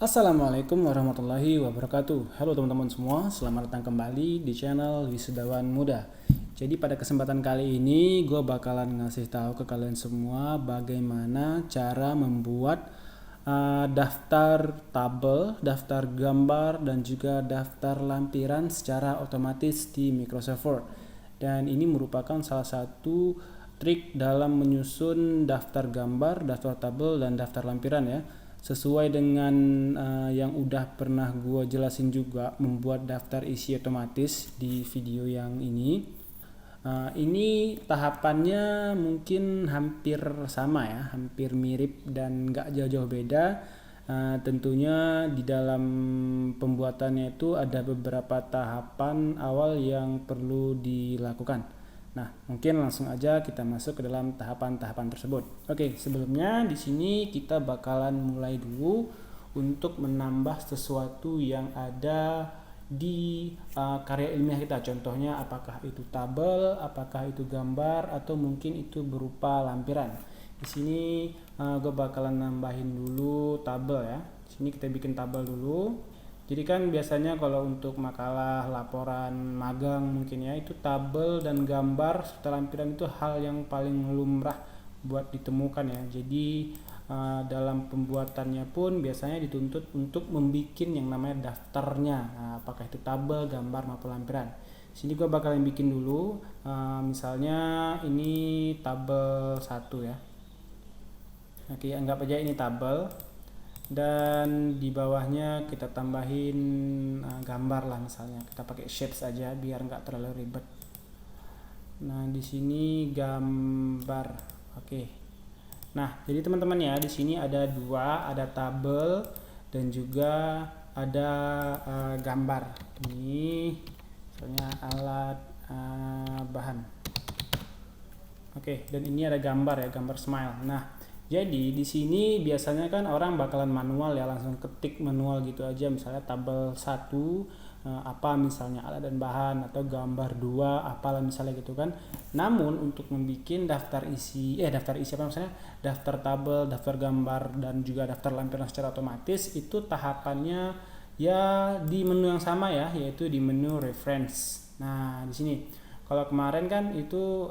Assalamualaikum warahmatullahi wabarakatuh. Halo teman-teman semua, selamat datang kembali di channel Wisudawan Muda. Jadi pada kesempatan kali ini gue bakalan ngasih tahu ke kalian semua bagaimana cara membuat daftar tabel, daftar gambar, dan juga daftar lampiran secara otomatis di Microsoft Word. Dan ini merupakan salah satu trik dalam menyusun daftar gambar, daftar tabel, dan daftar lampiran ya. Sesuai dengan yang udah pernah gue jelasin juga, membuat daftar isi otomatis di video yang ini. Ini tahapannya mungkin hampir sama ya, hampir mirip dan gak jauh-jauh beda. Tentunya di dalam pembuatannya itu ada beberapa tahapan awal yang perlu dilakukan. Nah, mungkin langsung aja kita masuk ke dalam tahapan-tahapan tersebut. Oke, sebelumnya di sini kita bakalan mulai dulu untuk menambah sesuatu yang ada di karya ilmiah kita. Contohnya apakah itu tabel, apakah itu gambar, atau mungkin itu berupa lampiran. Di sini gue bakalan nambahin dulu tabel ya. Di sini kita bikin tabel dulu. Jadi kan biasanya kalau untuk makalah, laporan, magang mungkin ya, itu tabel dan gambar serta lampiran itu hal yang paling lumrah buat ditemukan ya. Jadi dalam pembuatannya pun biasanya dituntut untuk membuat yang namanya daftarnya. Nah, apakah itu tabel, gambar maupun lampiran. Sini gue bakalan bikin dulu, misalnya ini tabel 1 ya. Oke, anggap aja ini tabel. Dan di bawahnya kita tambahin gambar lah, misalnya kita pakai shapes aja biar nggak terlalu ribet. Nah di sini gambar, oke. Nah jadi teman-teman ya, di sini ada dua, ada tabel dan juga ada gambar. Ini misalnya alat bahan. Oke, dan ini ada gambar ya, gambar smile. Nah jadi di sini biasanya kan orang bakalan manual ya, langsung ketik manual gitu aja, misalnya tabel 1 apa misalnya alat dan bahan, atau gambar 2 apalah misalnya gitu kan. Namun untuk membuat daftar isi apa misalnya daftar tabel, daftar gambar, dan juga daftar lampiran secara otomatis, itu tahapannya ya di menu yang sama ya, yaitu di menu reference. Nah di sini kalau kemarin kan itu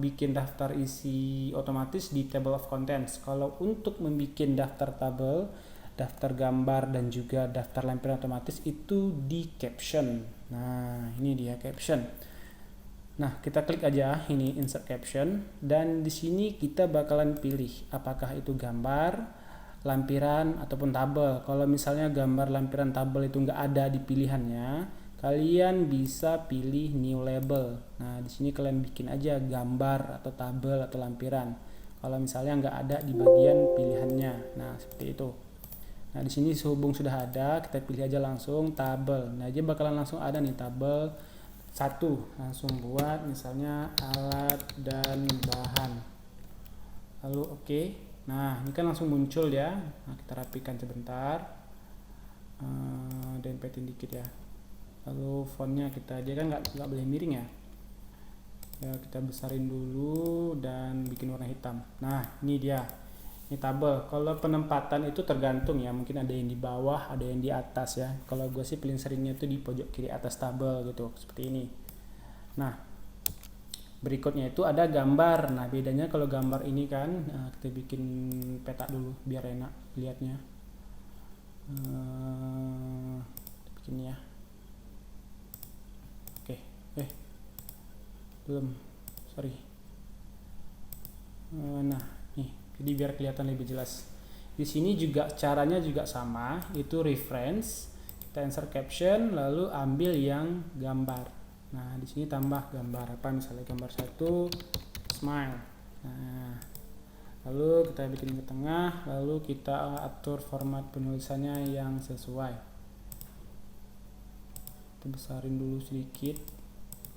bikin daftar isi otomatis di table of contents. Kalau untuk membuat daftar tabel, daftar gambar, dan juga daftar lampiran otomatis itu di caption. Nah ini dia caption. Nah kita klik aja ini insert caption, dan di sini kita bakalan pilih apakah itu gambar, lampiran, ataupun tabel. Kalau misalnya gambar, lampiran, tabel itu nggak ada di pilihannya, kalian bisa pilih new label. Nah di sini kalian bikin aja gambar atau tabel atau lampiran kalau misalnya nggak ada di bagian pilihannya. Nah seperti itu. Nah di sini sehubung sudah ada, kita pilih aja langsung tabel. Nah dia bakalan langsung ada nih tabel 1. Langsung buat misalnya alat dan bahan, lalu oke. Nah ini kan langsung muncul ya. Nah kita rapikan sebentar, dempetin dikit ya. Lalu fontnya kita aja kan nggak boleh miring ya. Kita besarin dulu dan bikin warna hitam. Nah ini dia, ini tabel. Kalau penempatan itu tergantung ya, mungkin ada yang di bawah, ada yang di atas ya. Kalau gue sih paling seringnya itu di pojok kiri atas tabel gitu, seperti ini. Nah berikutnya itu ada gambar. Nah bedanya kalau gambar ini kan kita bikin peta dulu biar enak lihatnya. Bikin ya. Belum, sorry. Nah nih, jadi biar kelihatan lebih jelas. Di sini juga caranya juga sama, itu reference, kita insert caption, lalu ambil yang gambar. Nah di sini tambah gambar apa, misalnya gambar 1 smile. Nah lalu kita bikin ke tengah, lalu kita atur format penulisannya yang sesuai. Kita besarin dulu sedikit.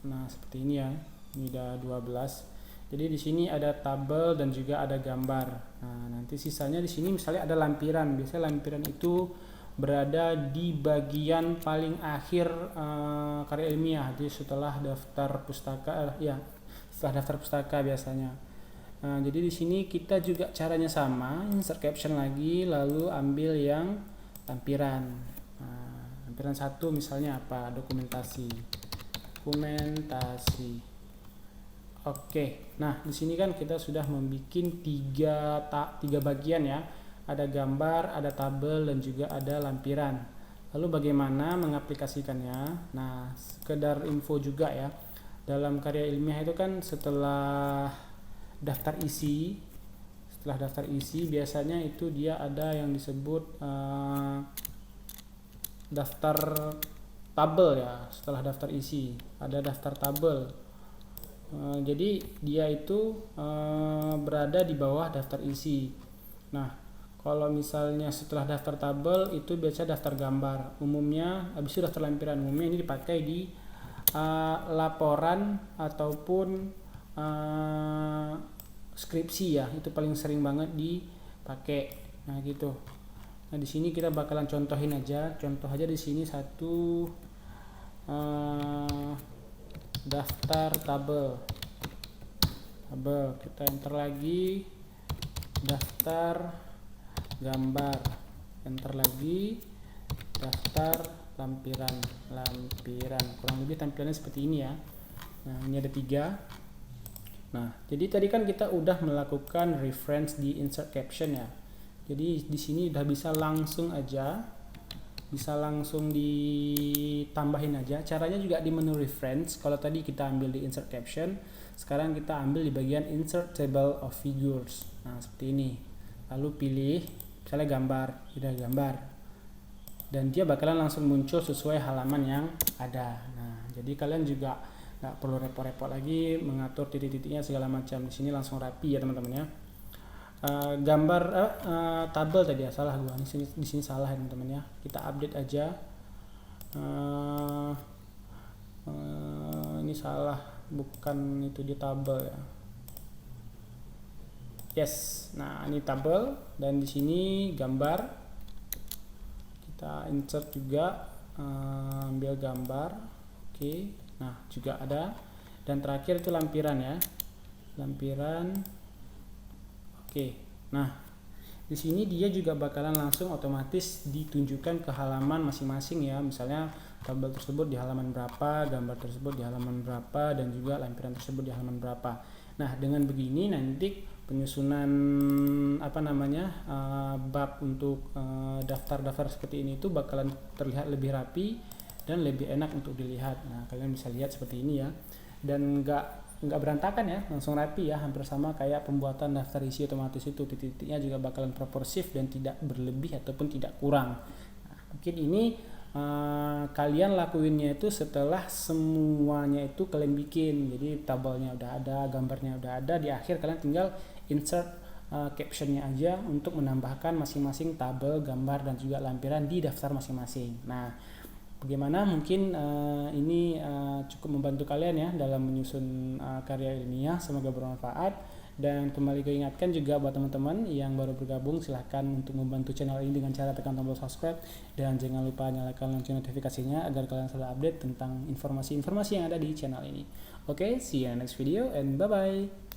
Nah seperti ini ya. Ini udah 12. Jadi di sini ada tabel dan juga ada gambar. Nah, nanti sisanya di sini misalnya ada lampiran. Biasanya lampiran itu berada di bagian paling akhir karya ilmiah. Jadi setelah daftar pustaka setelah daftar pustaka biasanya. Nah, jadi di sini kita juga caranya sama, insert caption lagi, lalu ambil yang lampiran. Nah, lampiran 1 misalnya apa? Dokumentasi. Oke, nah di sini kan kita sudah membuat tiga bagian ya. Ada gambar, ada tabel, dan juga ada lampiran. Lalu bagaimana mengaplikasikannya? Nah, sekedar info juga ya. Dalam karya ilmiah itu kan setelah daftar isi biasanya itu dia ada yang disebut daftar tabel ya. Setelah daftar isi ada daftar tabel. Jadi dia itu berada di bawah daftar isi. Nah, kalau misalnya setelah daftar tabel itu biasa daftar gambar. Umumnya habis itu daftar lampiran. Umumnya ini dipakai di laporan ataupun skripsi ya. Itu paling sering banget dipakai. Nah, gitu. Nah, di sini kita bakalan contohin aja. Contoh aja di sini satu daftar tabel, kita enter lagi, daftar gambar, enter lagi, daftar lampiran. Kurang lebih tampilannya seperti ini ya. Nah, ini ada 3. Nah, jadi tadi kan kita udah melakukan reference di insert caption ya. Jadi di sini udah bisa langsung ditambahin aja. Caranya juga di menu reference. Kalau tadi kita ambil di insert caption, sekarang kita ambil di bagian insert table of figures. Nah, seperti ini. Lalu pilih misalnya gambar, dan dia bakalan langsung muncul sesuai halaman yang ada. Nah, jadi kalian juga nggak perlu repot-repot lagi mengatur titik-titiknya segala macam. Di sini langsung rapi ya teman-teman ya. Tabel tadi ya, salah gua. Di sini salah ya teman-teman ya. Kita update aja. Ini salah, bukan itu di tabel ya. Yes. Nah, ini tabel dan di sini gambar. Kita insert juga, ambil gambar. Oke. Nah, juga ada. Dan terakhir itu lampiran ya. Oke, nah di sini dia juga bakalan langsung otomatis ditunjukkan ke halaman masing-masing ya. Misalnya tabel tersebut di halaman berapa, gambar tersebut di halaman berapa, dan juga lampiran tersebut di halaman berapa. Nah, dengan begini nanti penyusunan bab untuk daftar-daftar seperti ini itu bakalan terlihat lebih rapi dan lebih enak untuk dilihat. Nah, kalian bisa lihat seperti ini ya. Dan nggak berantakan ya, langsung rapi ya, hampir sama kayak pembuatan daftar isi otomatis itu. Titik-titiknya juga bakalan proporsif dan tidak berlebih ataupun tidak kurang. Nah, mungkin ini kalian lakuinnya itu setelah semuanya itu kalian bikin. Jadi tabelnya udah ada, gambarnya udah ada, di akhir kalian tinggal insert captionnya aja untuk menambahkan masing-masing tabel, gambar, dan juga lampiran di daftar masing-masing. Nah, bagaimana mungkin ini cukup membantu kalian ya dalam menyusun karya ilmiah. Semoga bermanfaat. Dan kembali gue ingatkan juga buat teman-teman yang baru bergabung, silahkan untuk membantu channel ini dengan cara tekan tombol subscribe, dan jangan lupa nyalakan lonceng notifikasinya agar kalian selalu update tentang informasi-informasi yang ada di channel ini. Oke, see you in the next video and bye bye.